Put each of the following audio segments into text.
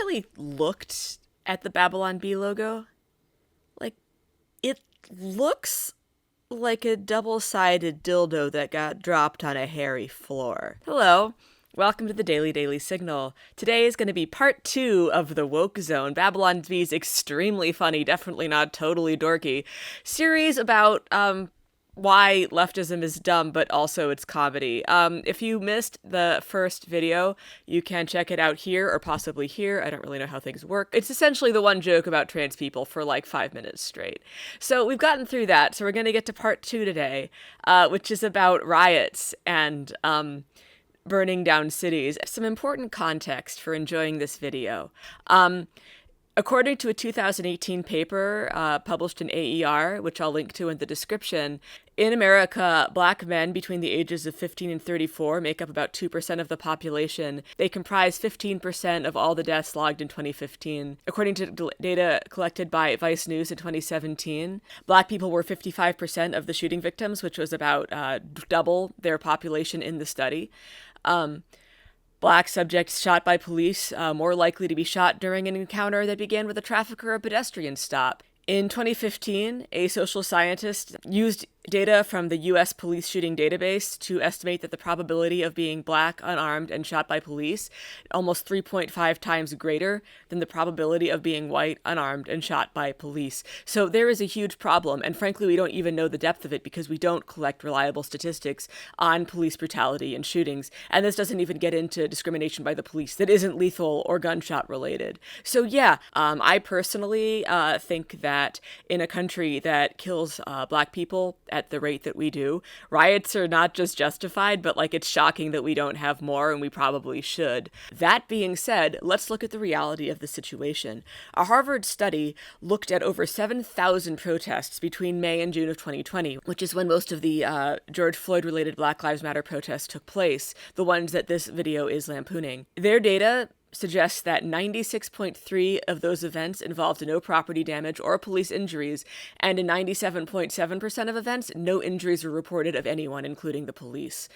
really looked at the Babylon Bee logo, like, it looks like a double-sided dildo that got dropped on a hairy floor. Hello. Welcome to the Daily Signal. Today is going to be part 2 of the Woke Zone, Babylon Bee's extremely funny, definitely not totally dorky, series about why leftism is dumb, but also it's comedy. If you missed the first video, you can check it out here or possibly here. I don't really know how things work. It's essentially the one joke about trans people for like 5 minutes straight. So we've gotten through that. So we're going to get to part 2 today, which is about riots and burning down cities. Some important context for enjoying this video. According to a 2018 paper published in AER, which I'll link to in the description, in America, Black men between the ages of 15 and 34 make up about 2% of the population. They comprise 15% of all the deaths logged in 2015. According to data collected by Vice News in 2017, Black people were 55% of the shooting victims, which was about double their population in the study. Black subjects shot by police more likely to be shot during an encounter that began with a traffic or a pedestrian stop. In 2015, a social scientist used data from the U.S. police shooting database to estimate that the probability of being Black, unarmed, and shot by police almost 3.5 times greater than the probability of being white, unarmed, and shot by police. So there is a huge problem, and frankly, we don't even know the depth of it because we don't collect reliable statistics on police brutality and shootings, and this doesn't even get into discrimination by the police that isn't lethal or gunshot related. So yeah, I personally think that in a country that kills Black people at the rate that we do, riots are not just justified, but like it's shocking that we don't have more, and we probably should. That being said, let's look at the reality of the situation. A Harvard study looked at over 7,000 protests between May and June of 2020, which is when most of the George Floyd-related Black Lives Matter protests took place, the ones that this video is lampooning. Their data suggests that 96.3% of those events involved no property damage or police injuries, and in 97.7% of events, no injuries were reported of anyone, including the police.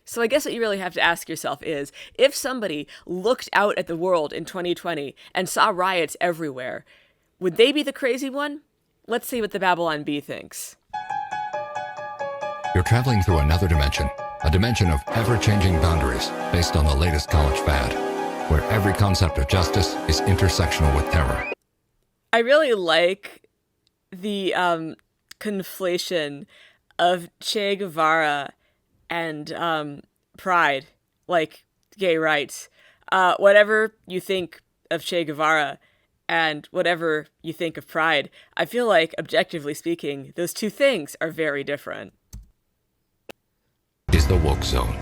So I guess what you really have to ask yourself is, if somebody looked out at the world in 2020 and saw riots everywhere, would they be the crazy one? Let's see what the Babylon Bee thinks. You're traveling through another dimension, a dimension of ever-changing boundaries based on the latest college fad, where every concept of justice is intersectional with terror. I really like the conflation of Che Guevara and pride, like gay rights. Whatever you think of Che Guevara and whatever you think of pride, I feel like, objectively speaking, those two things are very different. Is the Woke Zone.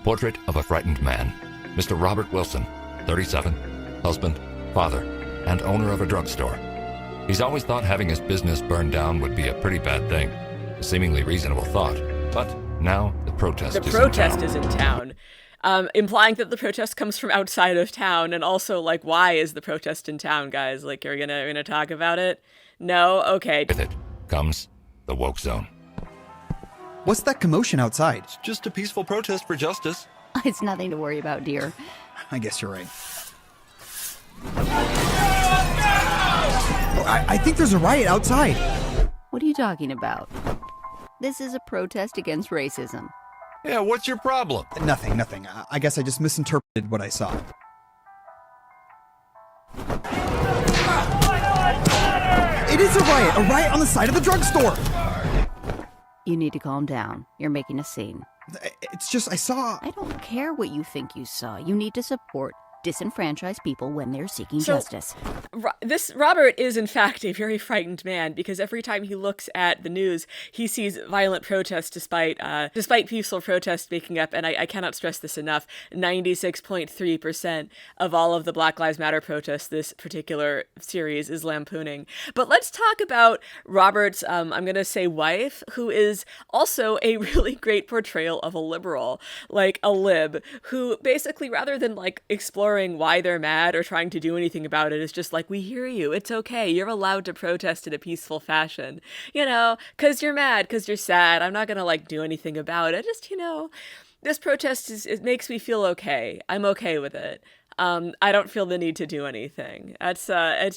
Portrait of a frightened man, Mr. Robert Wilson, 37, husband, father, and owner of a drugstore. He's always thought having his business burned down would be a pretty bad thing. A seemingly reasonable thought, but now the protest is in town. Implying that the protest comes from outside of town, and also, like, why is the protest in town, guys? Like, are you gonna talk about it? No? Okay. With it comes the Woke Zone. What's that commotion outside? It's just a peaceful protest for justice. It's nothing to worry about, dear. I guess you're right. I think there's a riot outside. What are you talking about? This is a protest against racism. Yeah, what's your problem? Nothing. I guess I just misinterpreted what I saw. It is a riot on the side of the drugstore. You need to calm down. You're making a scene. It's just, I saw... I don't care what you think you saw. You need to support disenfranchised people when they're seeking justice. This Robert is, in fact, a very frightened man, because every time he looks at the news, he sees violent protests despite peaceful protests making up, and I cannot stress this enough, 96.3% of all of the Black Lives Matter protests this particular series is lampooning. But let's talk about Robert's, I'm going to say wife, who is also a really great portrayal of a liberal, like a lib, who basically, rather than like exploring why they're mad or trying to do anything about it, is just like, we hear you, it's okay, you're allowed to protest in a peaceful fashion, you know, because you're mad, because you're sad, I'm not gonna like do anything about it, just, you know, this protest it makes me feel okay, I'm okay with it. I don't feel the need to do anything. It's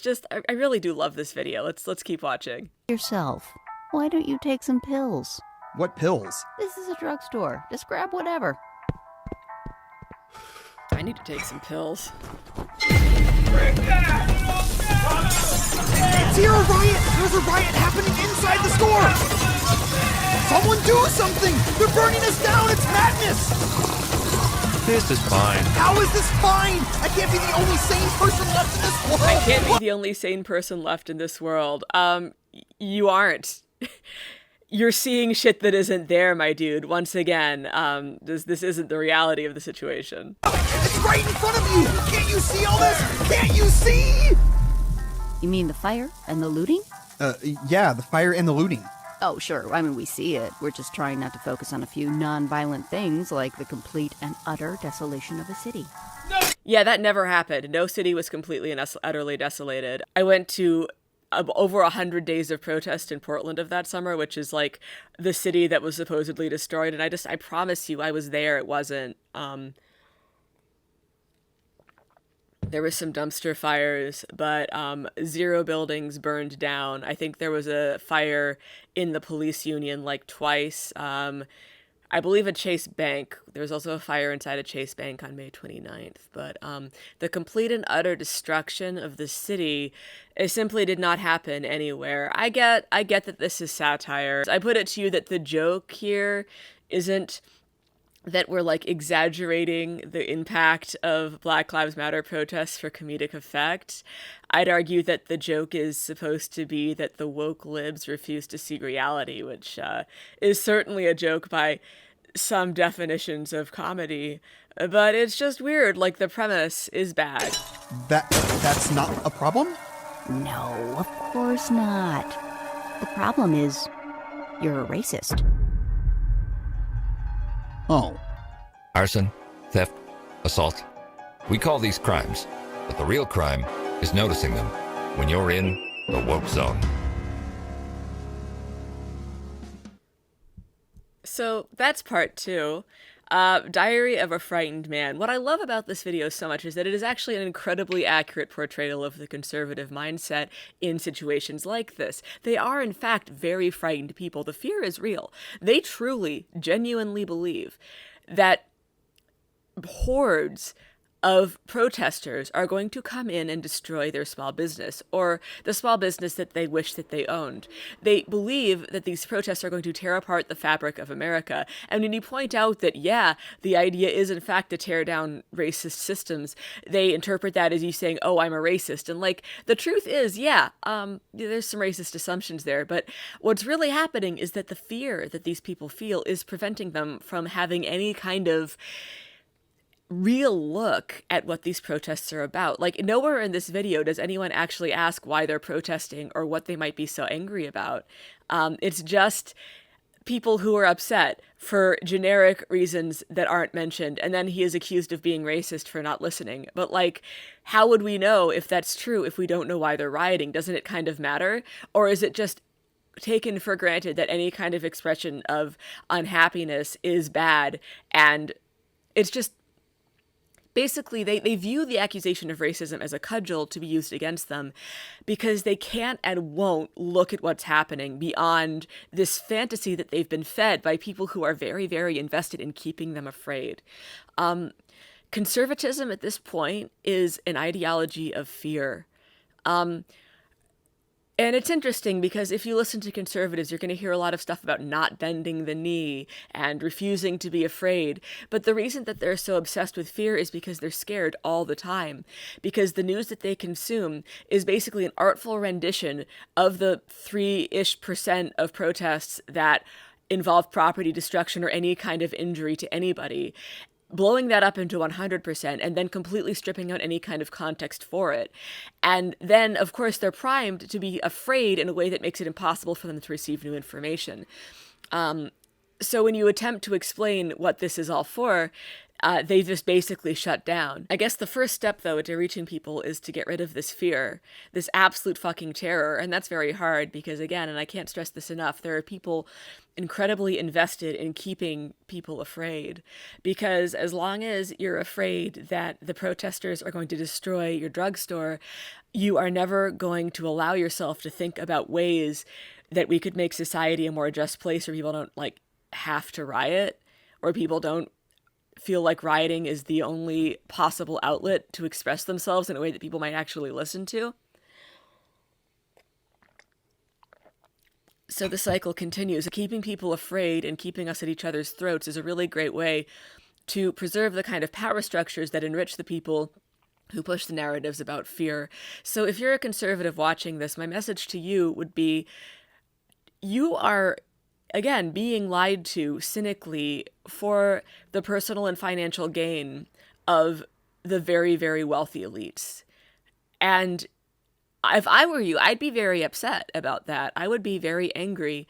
just, I really do love this video. Let's keep watching. Yourself. Why don't you take some pills? What pills? This is a drugstore. Just grab whatever. I need to take some pills. It's here, a riot! There's a riot happening inside the store! Someone do something! They're burning us down! It's madness! This is fine. How is this fine? I can't be the only sane person left in this world! I can't be the only sane person left in this world. You aren't. You're seeing shit that isn't there, my dude. Once again, this isn't the reality of the situation. It's right in front of you! Can't you see all this? Can't you see? You mean the fire and the looting? Yeah, the fire and the looting. Oh, sure. I mean, we see it. We're just trying not to focus on a few non-violent things like the complete and utter desolation of a city. Yeah, that never happened. No city was completely and utterly desolated. I went to over 100 days of protest in Portland of that summer, which is like the city that was supposedly destroyed. And I promise you, I was there. It wasn't. There was some dumpster fires, but 0 buildings burned down. I think there was a fire in the police union like twice. I believe at Chase Bank. There was also a fire inside a Chase Bank on May 29th. But the complete and utter destruction of the city, it simply did not happen anywhere. I get that this is satire. I put it to you that the joke here isn't that we're like exaggerating the impact of Black Lives Matter protests for comedic effect. I'd argue that the joke is supposed to be that the woke libs refuse to see reality, which is certainly a joke by some definitions of comedy. But it's just weird, like the premise is bad. That's not a problem? No, of course not. The problem is, you're a racist. Oh. Arson, theft, assault. We call these crimes, but the real crime is noticing them when you're in the woke zone. So that's part 2. Diary of a Frightened Man. What I love about this video so much is that it is actually an incredibly accurate portrayal of the conservative mindset in situations like this. They are, in fact, very frightened people. The fear is real. They truly, genuinely believe that hordes of protesters are going to come in and destroy their small business, or the small business that they wish that they owned. They believe that these protests are going to tear apart the fabric of America. And when you point out that, yeah, the idea is in fact to tear down racist systems, they interpret that as you saying, oh, I'm a racist. And like, the truth is, yeah, there's some racist assumptions there, but what's really happening is that the fear that these people feel is preventing them from having any kind of real look at what these protests are about. Like, nowhere in this video does anyone actually ask why they're protesting or what they might be so angry about. It's just people who are upset for generic reasons that aren't mentioned, and then he is accused of being racist for not listening. But like, how would we know if that's true if we don't know why they're rioting? Doesn't it kind of matter? Or is it just taken for granted that any kind of expression of unhappiness is bad, and it's just basically, they view the accusation of racism as a cudgel to be used against them because they can't and won't look at what's happening beyond this fantasy that they've been fed by people who are very, very invested in keeping them afraid. Conservatism at this point is an ideology of fear. And it's interesting because if you listen to conservatives, you're going to hear a lot of stuff about not bending the knee and refusing to be afraid. But the reason that they're so obsessed with fear is because they're scared all the time. Because the news that they consume is basically an artful rendition of the 3-ish% of protests that involve property destruction or any kind of injury to anybody, blowing that up into 100% and then completely stripping out any kind of context for it. And then, of course, they're primed to be afraid in a way that makes it impossible for them to receive new information. So when you attempt to explain what this is all for, they just basically shut down. I guess the first step, though, to reaching people is to get rid of this fear, this absolute fucking terror. And that's very hard because, again, and I can't stress this enough, there are people incredibly invested in keeping people afraid. Because as long as you're afraid that the protesters are going to destroy your drugstore, you are never going to allow yourself to think about ways that we could make society a more just place where people don't, like, have to riot, or people don't feel like rioting is the only possible outlet to express themselves in a way that people might actually listen to. So the cycle continues. Keeping people afraid and keeping us at each other's throats is a really great way to preserve the kind of power structures that enrich the people who push the narratives about fear. So if you're a conservative watching this, my message to you would be, you are, again, being lied to cynically for the personal and financial gain of the very, very wealthy elites. And if I were you, I'd be very upset about that. I would be very angry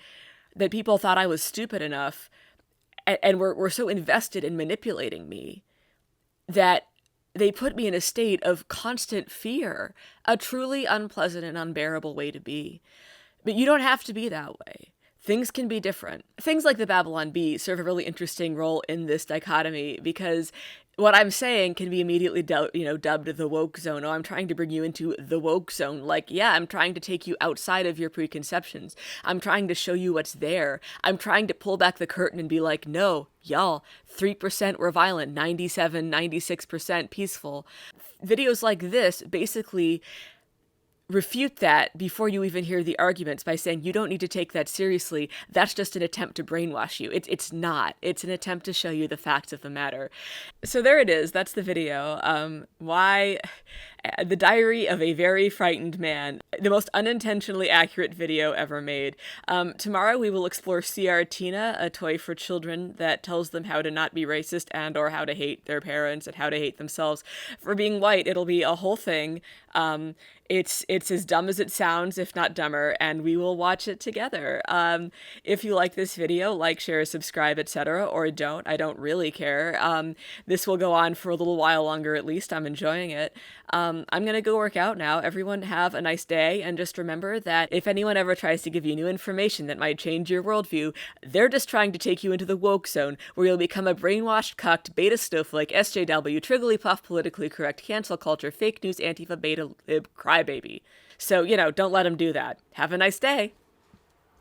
that people thought I was stupid enough and were so invested in manipulating me that they put me in a state of constant fear, a truly unpleasant and unbearable way to be. But you don't have to be that way. Things can be different. Things like the Babylon Bee serve a really interesting role in this dichotomy because what I'm saying can be immediately dubbed the woke zone. Oh, I'm trying to bring you into the woke zone. Like, yeah, I'm trying to take you outside of your preconceptions. I'm trying to show you what's there. I'm trying to pull back the curtain and be like, no, y'all, 3% were violent, 97, 96% peaceful. Videos like this basically refute that before you even hear the arguments by saying you don't need to take that seriously. That's just an attempt to brainwash you. It's not. It's an attempt to show you the facts of the matter. So there it is. That's the video. The Diary of a Very Frightened Man. The most unintentionally accurate video ever made. Tomorrow we will explore CR Tina, a toy for children that tells them how to not be racist and or how to hate their parents and how to hate themselves for being white. It'll be a whole thing. It's as dumb as it sounds, if not dumber, and we will watch it together. If you like this video, like, share, subscribe, etc., or don't. I don't really care. This will go on for a little while longer, at least. I'm enjoying it. I'm gonna go work out now. Everyone have a nice day, and just remember that if anyone ever tries to give you new information that might change your worldview, they're just trying to take you into the woke zone, where you'll become a brainwashed, cucked, beta snowflake, SJW, triggly-puff, politically correct, cancel culture, fake news, antifa, beta lib, crybaby. So, don't let them do that. Have a nice day.